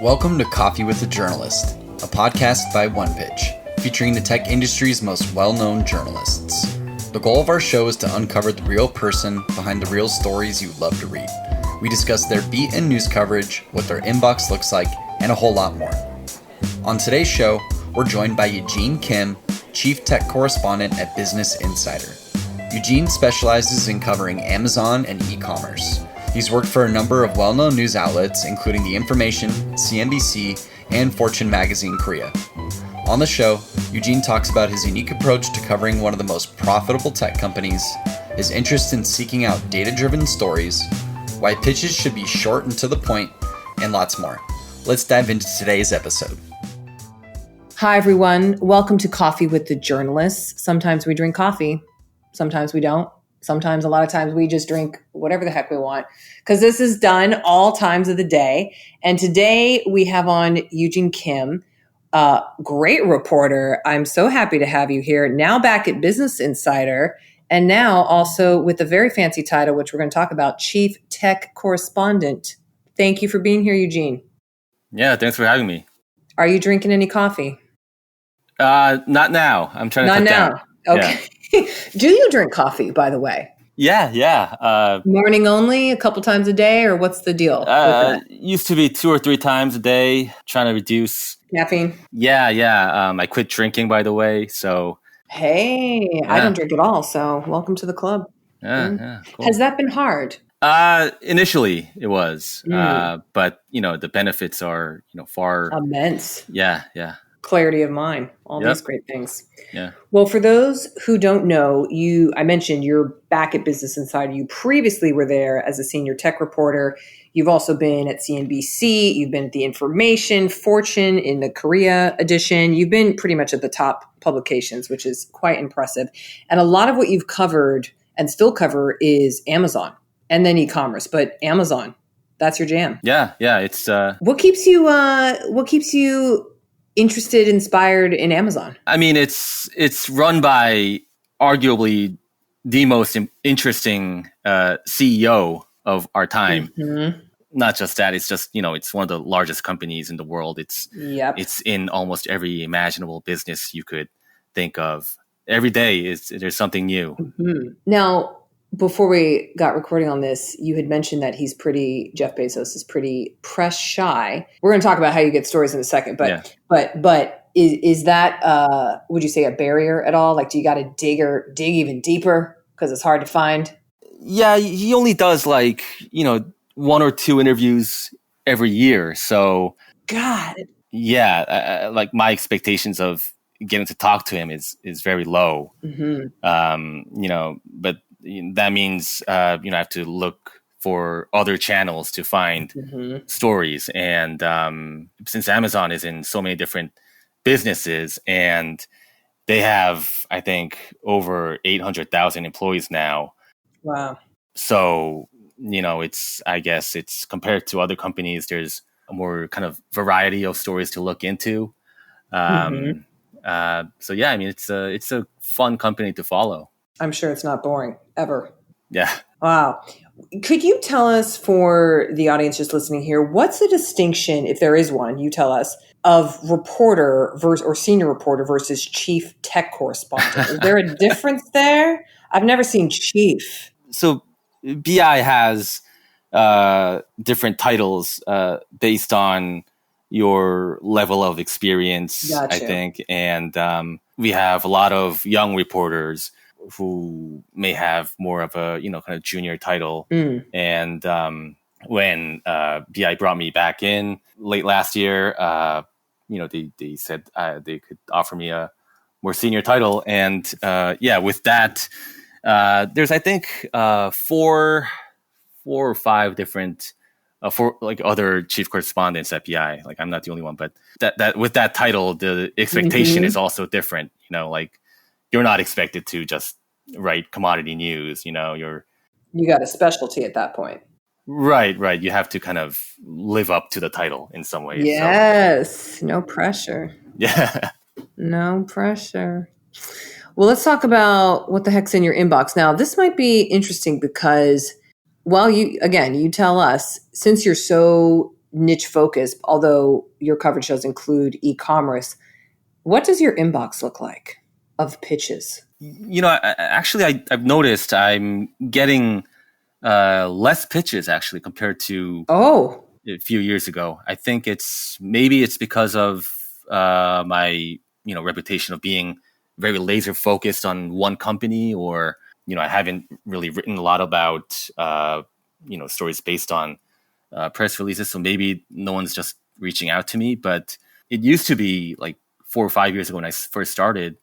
Welcome to Coffee with a Journalist, a podcast by OnePitch, featuring the tech industry's most well-known journalists. The goal of our show is to uncover the real person behind the real stories you love to read. We discuss their beat and news coverage, what their inbox looks like, and a whole lot more. On today's show, we're joined by Eugene Kim, Chief Tech Correspondent at Business Insider. Eugene specializes in covering Amazon and e-commerce. He's worked for a number of well-known news outlets, including The Information, CNBC, and Fortune Magazine Korea. On the show, Eugene talks about his unique approach to covering one of the most profitable tech companies, his interest in seeking out data-driven stories, why pitches should be short and to the point, and lots more. Let's dive into today's episode. Hi, everyone. Welcome to Coffee with the Journalists. Sometimes we drink coffee. Sometimes we don't. Sometimes, a lot of times, we just drink whatever the heck we want because this is done all times of the day. And today we have on Eugene Kim, great reporter. I'm so happy to have you here. Now back at Business Insider, and now also with a very fancy title, which we're going to talk about, Chief Tech Correspondent. Thank you for being here, Eugene. Yeah, thanks for having me. Are you drinking any coffee? Not now. I'm trying to cut down. Okay. Yeah. Do you drink coffee, by the way? Yeah. Morning only, a couple times a day, or what's the deal? Used to be 2 or 3 times a day, trying to reduce caffeine. Yeah. I quit drinking, by the way. So, hey, yeah. I don't drink at all. So, welcome to the club. Yeah, cool. Has that been hard? Initially, it was, but the benefits are far immense. Yeah. Clarity of mind, all these great things. Yeah. Well, for those who don't know, I mentioned you're back at Business Insider. You previously were there as a senior tech reporter. You've also been at CNBC. You've been at The Information, Fortune in the Korea edition. You've been pretty much at the top publications, which is quite impressive. And a lot of what you've covered and still cover is Amazon and then e-commerce, but Amazon, that's your jam. Yeah. It's What keeps you interested, inspired in Amazon? I mean, it's run by arguably the most interesting CEO of our time. Mm-hmm. Not just that, it's just, it's one of the largest companies in the world. It's in almost every imaginable business you could think of. Every day there's something new. Mm-hmm. Now, before we got recording on this, you had mentioned that Jeff Bezos is pretty press shy. We're going to talk about how you get stories in a second, but is that, would you say, a barrier at all? Like, do you got to dig even deeper because it's hard to find? Yeah, he only does 1 or 2 interviews every year. So, God. Yeah, my expectations of getting to talk to him is very low. Mm-hmm. But that means I have to look for other channels to find stories. And since Amazon is in so many different businesses and they have, I think, over 800,000 employees now. Wow. So, I guess it's compared to other companies, there's a more kind of variety of stories to look into. So yeah, I mean, it's a fun company to follow. I'm sure it's not boring, ever. Yeah. Wow. Could you tell us, for the audience just listening here, what's the distinction, if there is one, you tell us, of reporter or senior reporter versus chief tech correspondent? Is there a difference there? I've never seen chief. So BI has different titles based on your level of experience, Gotcha. I think. And we have a lot of young reporters who may have more of a, kind of junior title. And when BI brought me back in late last year, they said they could offer me a more senior title. And with that, there's, I think, 4 or 5 different other chief correspondents at BI. I'm not the only one, but that with that title, the expectation is also different. You're not expected to just write commodity news. You got a specialty at that point. Right. You have to kind of live up to the title in some ways. Yes. So. No pressure. Yeah. No pressure. Well, let's talk about what the heck's in your inbox. Now, this might be interesting because, well, you tell us, since you're so niche focus, although your coverage does include e-commerce. What does your inbox look like of pitches? I've noticed I'm getting less pitches actually compared to a few years ago. I think it's because of my reputation of being very laser focused on one company, or I haven't really written a lot about stories based on press releases, so maybe no one's just reaching out to me. But it used to be like 4 or 5 years ago when I first started,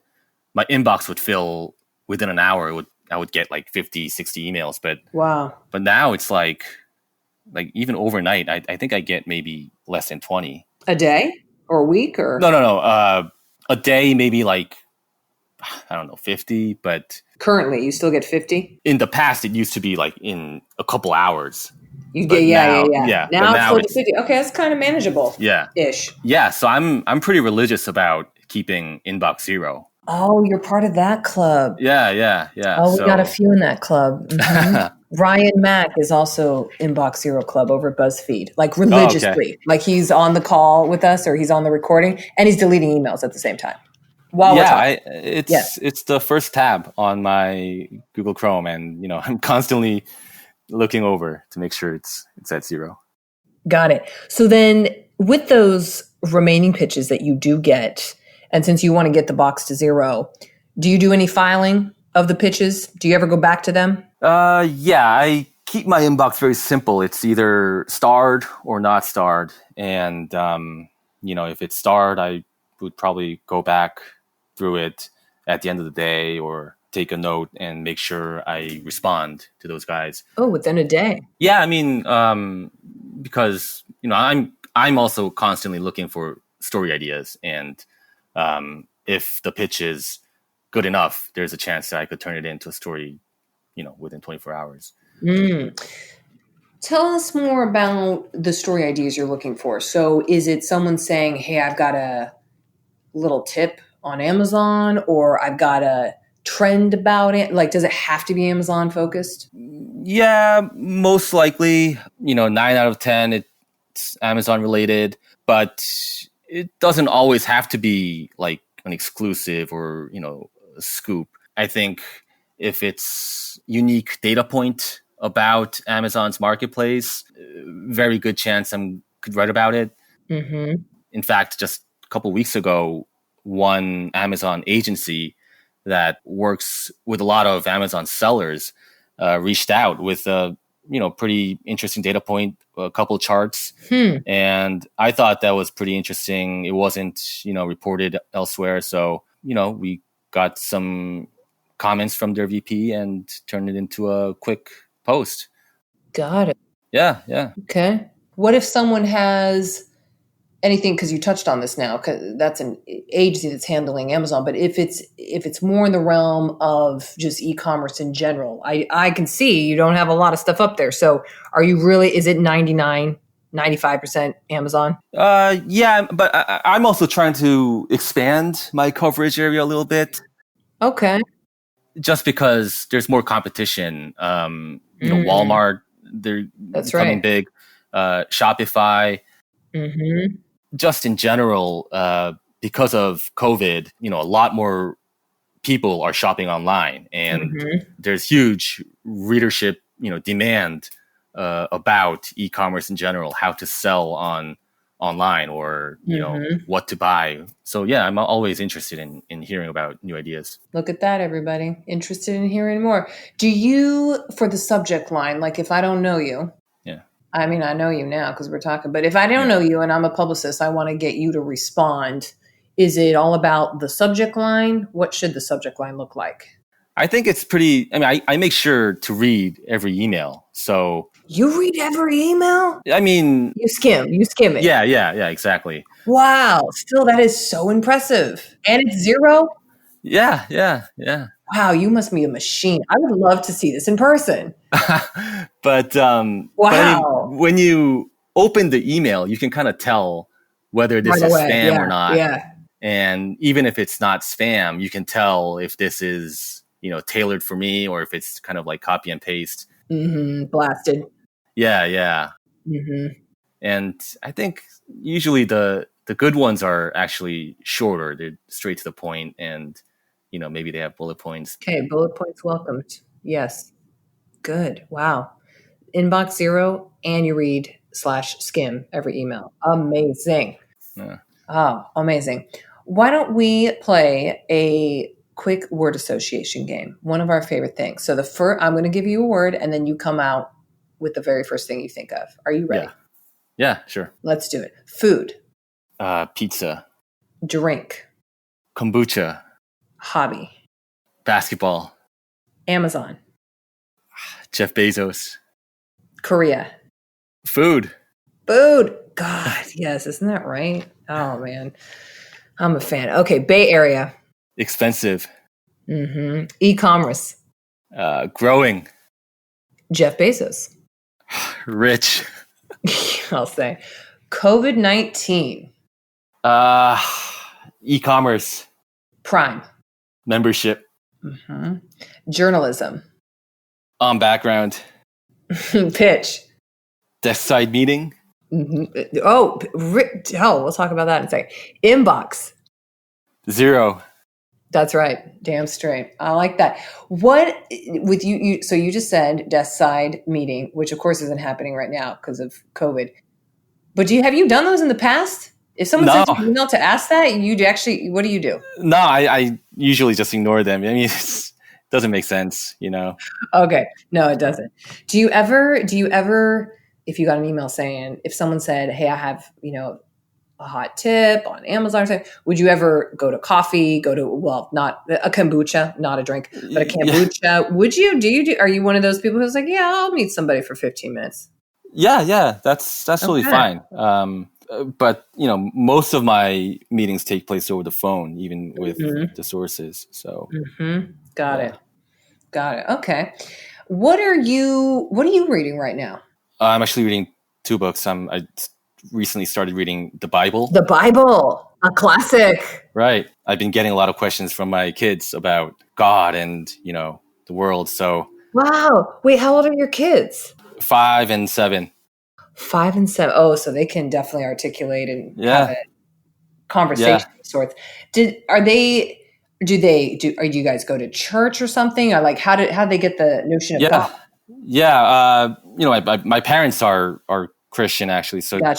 my inbox would fill within an hour. I would get like 50, 60 emails, but wow. But now it's like even overnight, I think I get maybe less than 20 a day or a week, or no. A day, maybe like, I don't know, 50. But currently, you still get 50. In the past, it used to be like in a couple hours. You get yeah. Now it's close to 50. Okay, that's kind of manageable. Yeah, ish. Yeah, so I'm pretty religious about keeping inbox zero. Oh, you're part of that club. Yeah. Oh, we got a few in that club. Mm-hmm. Ryan Mack is also Inbox Zero Club over at BuzzFeed, like religiously. Oh, okay. Like he's on the call with us or he's on the recording and he's deleting emails at the same time while we're talking. It's the first tab on my Google Chrome, and I'm constantly looking over to make sure it's at zero. Got it. So then with those remaining pitches that you do get, and since you want to get the box to zero, do you do any filing of the pitches? Do you ever go back to them? Yeah, I keep my inbox very simple. It's either starred or not starred. And, if it's starred, I would probably go back through it at the end of the day or take a note and make sure I respond to those guys. Oh, within a day. Yeah, I mean, because, I'm also constantly looking for story ideas, and if the pitch is good enough, there's a chance that I could turn it into a story, within 24 hours. Tell us more about the story ideas you're looking for. So is it someone saying, hey, I've got a little tip on Amazon, or I've got a trend about it? Like, does it have to be Amazon focused? Yeah, most likely, 9 out of 10, it's Amazon related, but it doesn't always have to be like an exclusive or, a scoop. I think if it's unique data point about Amazon's marketplace, very good chance I could write about it. Mm-hmm. In fact, just a couple of weeks ago, one Amazon agency that works with a lot of Amazon sellers reached out with a pretty interesting data point, a couple of charts. And I thought that was pretty interesting. It wasn't, reported elsewhere. So, we got some comments from their VP and turned it into a quick post. Got it. Yeah. Okay. What if someone has anything, because you touched on this now, because that's an agency that's handling Amazon, but if it's more in the realm of just e-commerce in general, I can see you don't have a lot of stuff up there. So are you really, is it 95% Amazon? Yeah, but I'm also trying to expand my coverage area a little bit. Okay. Just because there's more competition. Walmart, they're becoming big. Shopify. Mm-hmm. Just in general, because of COVID, a lot more people are shopping online, and there's huge readership, demand about e-commerce in general, how to sell online, or what to buy. So yeah, I'm always interested in hearing about new ideas. Look at that, everybody. Interested in hearing more. Do you, for the subject line, like if I don't know you, I mean, I know you now because we're talking, but if I don't know you and I'm a publicist, I want to get you to respond. Is it all about the subject line? What should the subject line look like? I think it's pretty, I make sure to read every email. So you read every email? I mean, you skim it. Yeah, exactly. Wow. Still, that is so impressive. And it's zero? Yeah. Wow, you must be a machine. I would love to see this in person. But wow. But I mean, when you open the email, you can kind of tell whether this is spam or not. Yeah. And even if it's not spam, you can tell if this is, tailored for me, or if it's kind of like copy and paste. Mm-hmm. Blasted. Yeah. Mm-hmm. And I think usually the good ones are actually shorter. They're straight to the point, and maybe they have bullet points. Okay, bullet points welcomed. Yes. Good. Wow. Inbox zero, and you read /skim every email. Amazing. Yeah. Oh, amazing. Why don't we play a quick word association game? One of our favorite things. So I'm going to give you a word, and then you come out with the very first thing you think of. Are you ready? Yeah, sure. Let's do it. Food. Pizza. Drink. Kombucha. Hobby. Basketball. Amazon. Jeff Bezos. Korea. Food. God, yes. Isn't that right? Oh, man. I'm a fan. Okay, Bay Area. Expensive. E-commerce. Growing. Jeff Bezos. Rich. I'll say. COVID-19. E-commerce. Prime. Membership. Journalism. On background. Pitch. Desk side meeting. We'll talk about that in a second. Inbox. 0. That's right. Damn straight. I like that. What with you? So you just said desk side meeting, which of course isn't happening right now because of COVID. But have you done those in the past? If someone sends you an email to ask that, what do you do? No, I usually just ignore them. I mean, it doesn't make sense, Okay. No, it doesn't. Do you ever, if you got an email saying, if someone said, hey, I have, a hot tip on Amazon or something, would you ever go to coffee, not a kombucha, not a drink, but a kombucha? Yeah. Would you? Are you one of those people who's like, yeah, I'll meet somebody for 15 minutes? Yeah. That's really fine. But most of my meetings take place over the phone, even with the sources. So Got it. Okay. What are you reading right now? I'm actually reading 2 books. I recently started reading the Bible. The Bible, a classic. Right. I've been getting a lot of questions from my kids about God and, the world. So. Wow. Wait, how old are your kids? 5 and 7. 5 and 7. Oh, so they can definitely articulate and have a conversation of sorts. Do you guys go to church or something? Or like, how did they get the notion of God? Yeah. My parents are Christian actually. So, I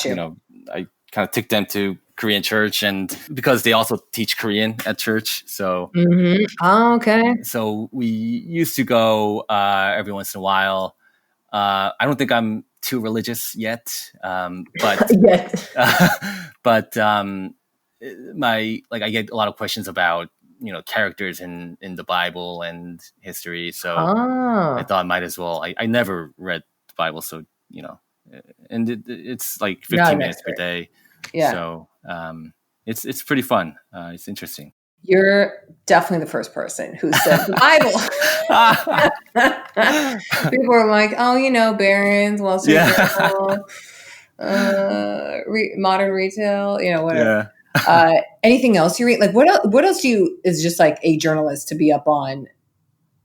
kind of took them to Korean church, and because they also teach Korean at church. So, Oh, okay. So we used to go every once in a while. I don't think I'm too religious yet, but but I get a lot of questions about characters in the Bible and history. So I thought I might as well. I never read the Bible, so and it's like 15 minutes per day. Yeah. So it's pretty fun. It's interesting. You're definitely the first person who said the Bible. People are like, Barron's, Wall Street Journal, modern retail, whatever. Yeah. Anything else you read? Like, what else is just like a journalist to be up on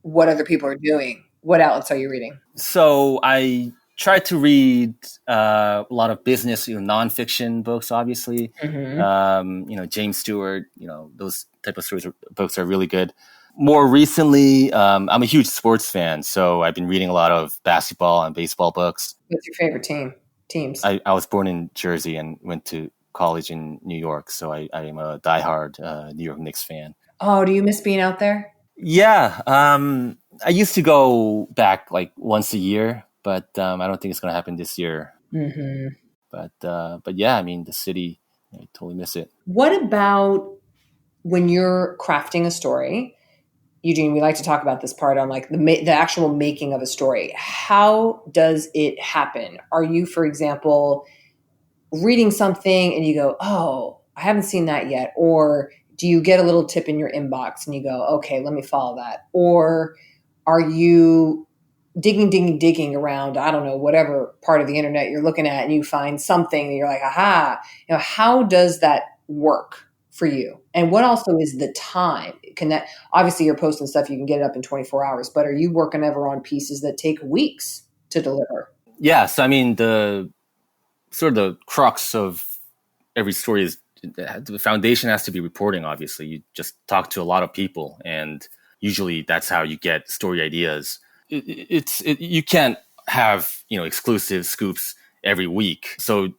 what other people are doing? What else are you reading? So I try to read a lot of business, nonfiction books, obviously. James Stewart, those type of books are really good. More recently, I'm a huge sports fan, so I've been reading a lot of basketball and baseball books. What's your favorite teams? I was born in Jersey and went to college in New York, so I am a diehard New York Knicks fan. Oh, do you miss being out there? Yeah, I used to go back like once a year, but I don't think it's going to happen this year. But yeah, I mean, the city, I totally miss it. What about when you're crafting a story? Eugene, we like to talk about this part on like the actual making of a story. How does it happen? Are you, for example, reading something and you go, oh, I haven't seen that yet? Or do you get a little tip in your inbox and you go, okay, let me follow that? Or are you digging around, I don't know, whatever part of the internet you're looking at, and you find something and you're like, aha, how does that work for you? And what also is the time? Obviously you're posting stuff, you can get it up in 24 hours, but are you working ever on pieces that take weeks to deliver? Yes. I mean, the sort of the crux of every story is the foundation has to be reporting. Obviously, you just talk to a lot of people, and usually that's how you get story ideas. You can't have exclusive scoops every week. So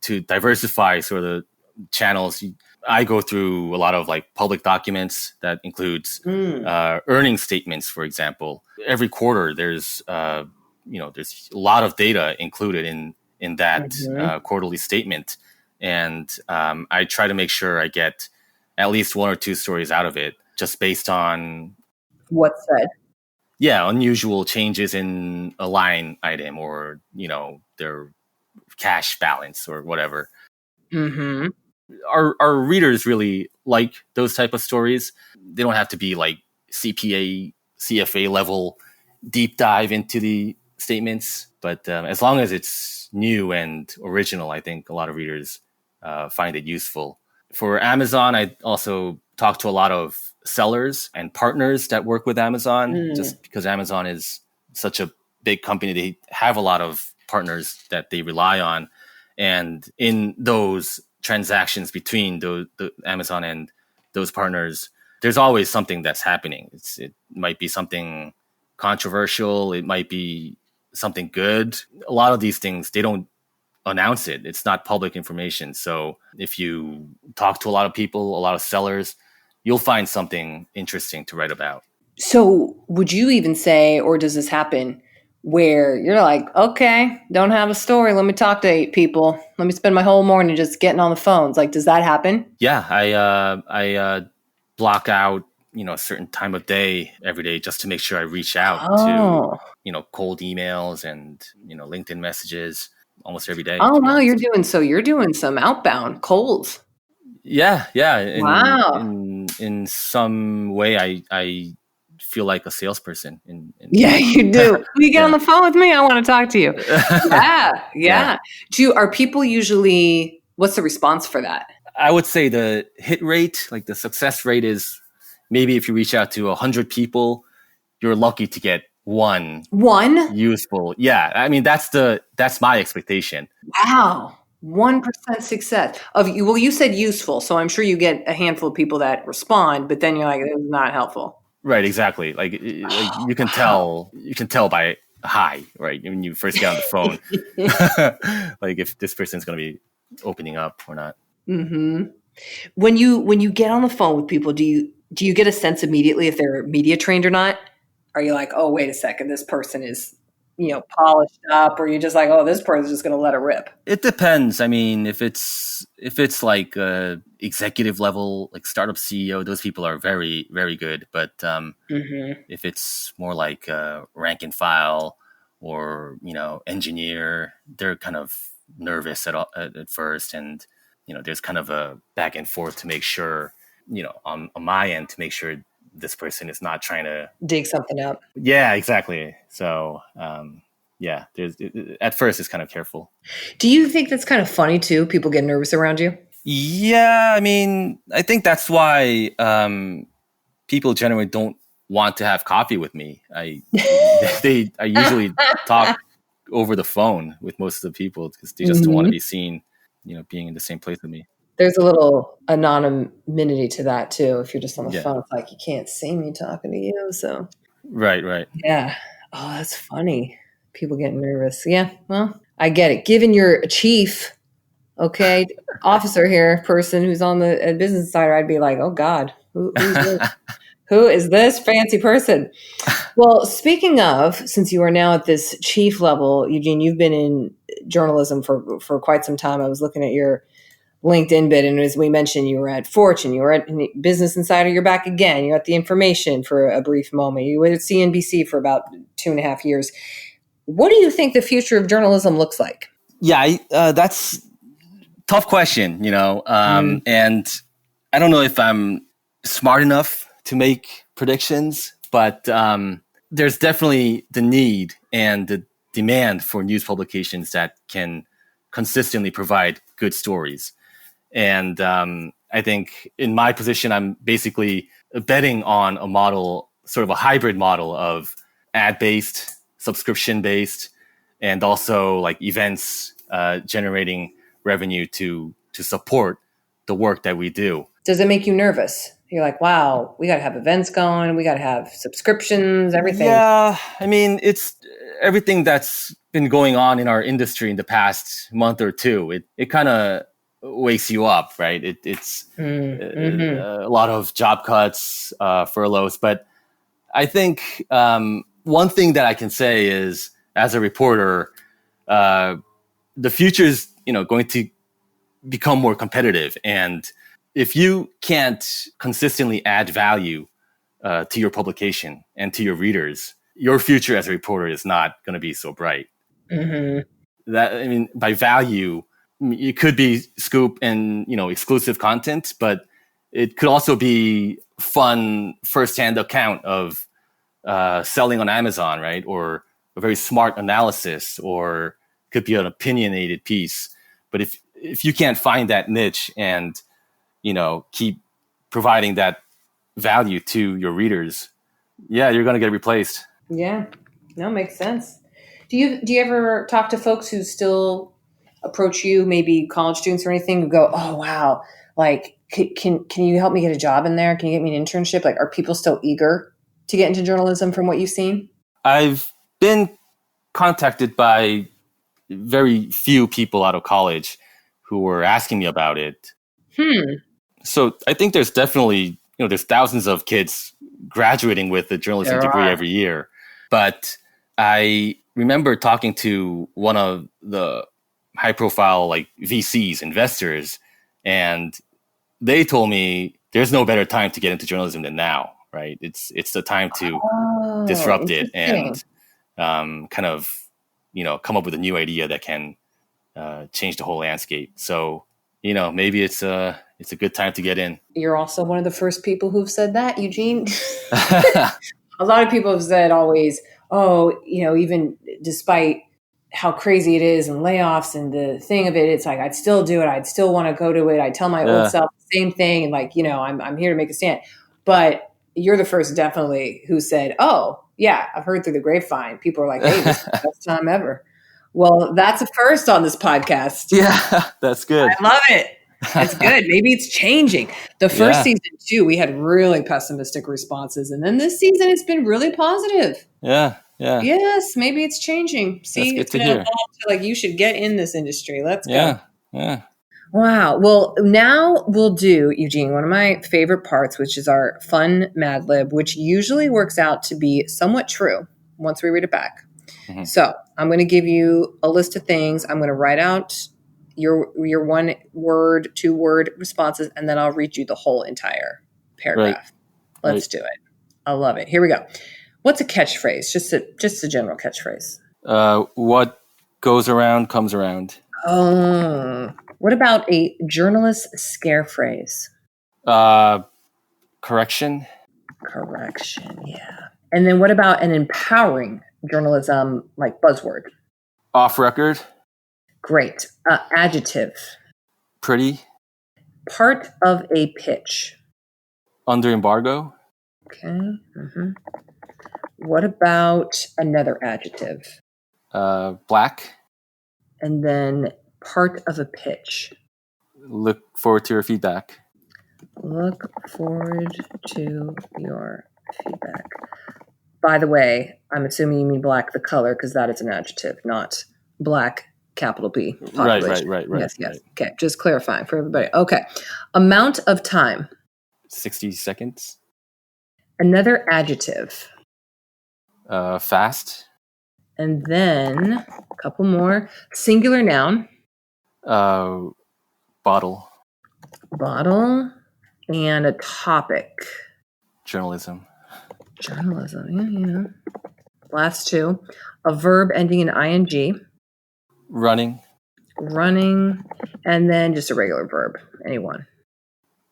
to diversify sort of the channels, I go through a lot of like public documents that includes earnings statements, for example. Every quarter, there's there's a lot of data included in that quarterly statement. And I try to make sure I get at least one or two stories out of it, just based on what's said. Yeah, unusual changes in a line item, or their cash balance or whatever. Mm-hmm. Our readers really like those type of stories. They don't have to be like CPA, CFA level deep dive into the statements, but as long as it's new and original, I think a lot of readers find it useful. For Amazon, I also talk to a lot of sellers and partners that work with Amazon, just because Amazon is such a big company. They have a lot of partners that they rely on. And in those transactions between the Amazon and those partners, there's always something that's happening. It might be something controversial. It might be something good. A lot of these things, they don't announce it. It's not public information. So if you talk to a lot of people, a lot of sellers, you'll find something interesting to write about. So would you even say, or does this happen where you're like, okay, don't have a story. Let me talk to 8 people. Let me spend my whole morning just getting on the phones. Like, does that happen? Yeah. I block out, a certain time of day every day just to make sure I reach out to, cold emails and, LinkedIn messages almost every day. Oh, wow. You're doing some outbound colds. Yeah. Wow. In some way, I feel like a salesperson. Yeah, you do. Will you get on the phone with me? I want to talk to you. Yeah. Are people usually, what's the response for that? I would say the hit rate, like the success rate, is maybe if you reach out to 100 people, you're lucky to get one useful. Yeah. I mean, that's my expectation. Wow. 1% success of you. Well, you said useful, so I'm sure you get a handful of people that respond, but then you're like, it was not helpful. Right, exactly. Like you can tell by hi, right? When you first get on the phone, like if this person's going to be opening up or not. Mm-hmm. When you get on the phone with people, do you get a sense immediately if they're media trained or not? Are you like, oh, wait a second, this person is, polished up, or you're just like, oh, this person's just going to let it rip? It depends. I mean, if it's like executive level, like startup CEO, those people are very, very good. But if it's more like rank and file or engineer, they're kind of nervous at first, and there's kind of a back and forth to make sure, on my end, to make sure this person is not trying to dig something up. Yeah, exactly. So, at first it's kind of careful. Do you think that's kind of funny too? People get nervous around you? Yeah, I mean, I think that's why people generally don't want to have coffee with me. I usually talk over the phone with most of the people because they just don't want to be seen, being in the same place with me. There's a little anonymity to that too. If you're just on the phone, it's like you can't see me talking to you. So right. Yeah. Oh, that's funny. People get nervous. Yeah. Well, I get it. Given you're a chief, okay, officer here, person who's on the business side, I'd be like, oh God, who's this? Who is this fancy person? Well, speaking of, since you are now at this chief level, Eugene, you've been in journalism for quite some time. I was looking at your LinkedIn bit, and as we mentioned, you were at Fortune, you were at Business Insider, you're back again, you're at The Information for a brief moment, you were at CNBC for about 2.5 years. What do you think the future of journalism looks like? Yeah, that's a tough question, and I don't know if I'm smart enough to make predictions, but there's definitely the need and the demand for news publications that can consistently provide good stories. And I think in my position, I'm basically betting on a model, sort of a hybrid model of ad-based, subscription-based, and also like events generating revenue to support the work that we do. Does it make you nervous? You're like, wow, we got to have events going. We got to have subscriptions, everything. Yeah. I mean, it's everything that's been going on in our industry in the past month or two. It kind of wakes you up, right? It's a lot of job cuts, furloughs. But I think one thing that I can say is, as a reporter, the future is, going to become more competitive. And if you can't consistently add value to your publication and to your readers, your future as a reporter is not going to be so bright. By value, it could be scoop and exclusive content, but it could also be fun firsthand account of selling on Amazon, right? Or a very smart analysis, or could be an opinionated piece. But if you can't find that niche and keep providing that value to your readers, you're going to get replaced. Yeah, no, makes sense. Do you ever talk to folks who still approach you, maybe college students or anything, who go, oh, wow, like, can you help me get a job in there? Can you get me an internship? Like, are people still eager to get into journalism from what you've seen? I've been contacted by very few people out of college who were asking me about it. So I think there's definitely, there's thousands of kids graduating with a journalism degree every year. But I remember talking to one of the high profile VCs, investors, and they told me there's no better time to get into journalism than now, right? It's the time to disrupt it and kind of, come up with a new idea that can change the whole landscape. So, maybe it's a good time to get in. You're also one of the first people who've said that, Eugene. A lot of people have said always, even despite how crazy it is and layoffs and the thing of it, it's like, I'd still do it. I'd still want to go to it. I tell my old self the same thing. And I'm here to make a stand. But you're the first definitely who said, oh yeah, I've heard through the grapevine. People are like, hey, this is the best time ever. Well, that's a first on this podcast. Yeah, that's good. I love it. It's good. Maybe it's changing. The first season too, we had really pessimistic responses. And then this season, it's been really positive. Yeah. Yes, maybe it's changing. See, it's going to hear. You should get in this industry. Let's go. Yeah. Wow. Well, now we'll do, Eugene, one of my favorite parts, which is our fun Mad Lib, which usually works out to be somewhat true once we read it back. Mm-hmm. So I'm going to give you a list of things. I'm going to write out your 1 word, 2 word responses, and then I'll read you the whole entire paragraph. Right. Let's do it. I love it. Here we go. What's a catchphrase? Just a general catchphrase. What goes around comes around. Oh, what about a journalist scare phrase? Correction. Yeah. And then what about an empowering journalism buzzword? Off record. Great. Adjective. Pretty. Part of a pitch. Under embargo. Okay. Mm-hmm. What about another adjective? Black. And then part of a pitch. Look forward to your feedback. Look forward to your feedback. By the way, I'm assuming you mean black, the color, because that is an adjective, not black, capital B. Population. Right. Yes. Okay, just clarifying for everybody. Okay. Amount of time. 60 seconds. Another adjective. Fast. And then a couple more. Singular noun. Bottle. And a topic. Journalism. Yeah. Last 2. A verb ending in ing. Running. And then just a regular verb. Anyone.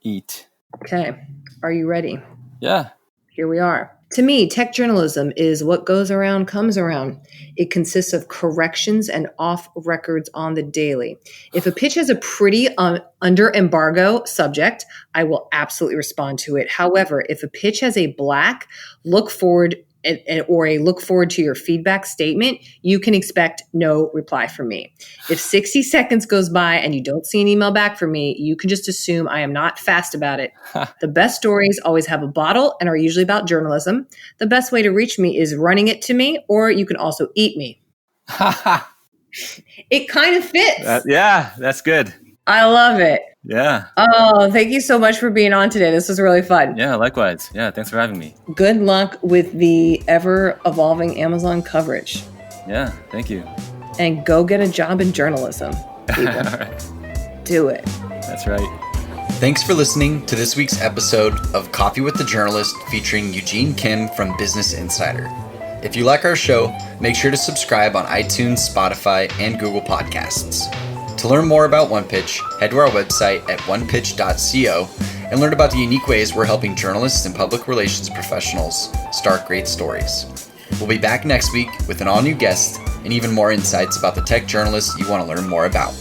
Eat. Okay. Are you ready? Yeah. Here we are. To me, tech journalism is what goes around comes around. It consists of corrections and off records on the daily. If a pitch has a pretty under embargo subject, I will absolutely respond to it. However, if a pitch has a black, look forward or a look forward to your feedback statement, you can expect no reply from me. If 60 seconds goes by and you don't see an email back from me, you can just assume I am not fast about it. The best stories always have a bottle and are usually about journalism. The best way to reach me is running it to me, or you can also eat me. It kind of fits. Yeah, that's good. I love it. Yeah. Oh, thank you so much for being on today. This was really fun. Yeah, likewise. Yeah, thanks for having me. Good luck with the ever-evolving Amazon coverage. Yeah, thank you. And go get a job in journalism, people. All right. Do it. That's right. Thanks for listening to this week's episode of Coffee with the Journalist featuring Eugene Kim from Business Insider. If you like our show, make sure to subscribe on iTunes, Spotify, and Google Podcasts. To learn more about OnePitch, head to our website at onepitch.co and learn about the unique ways we're helping journalists and public relations professionals start great stories. We'll be back next week with an all-new guest and even more insights about the tech journalists you want to learn more about.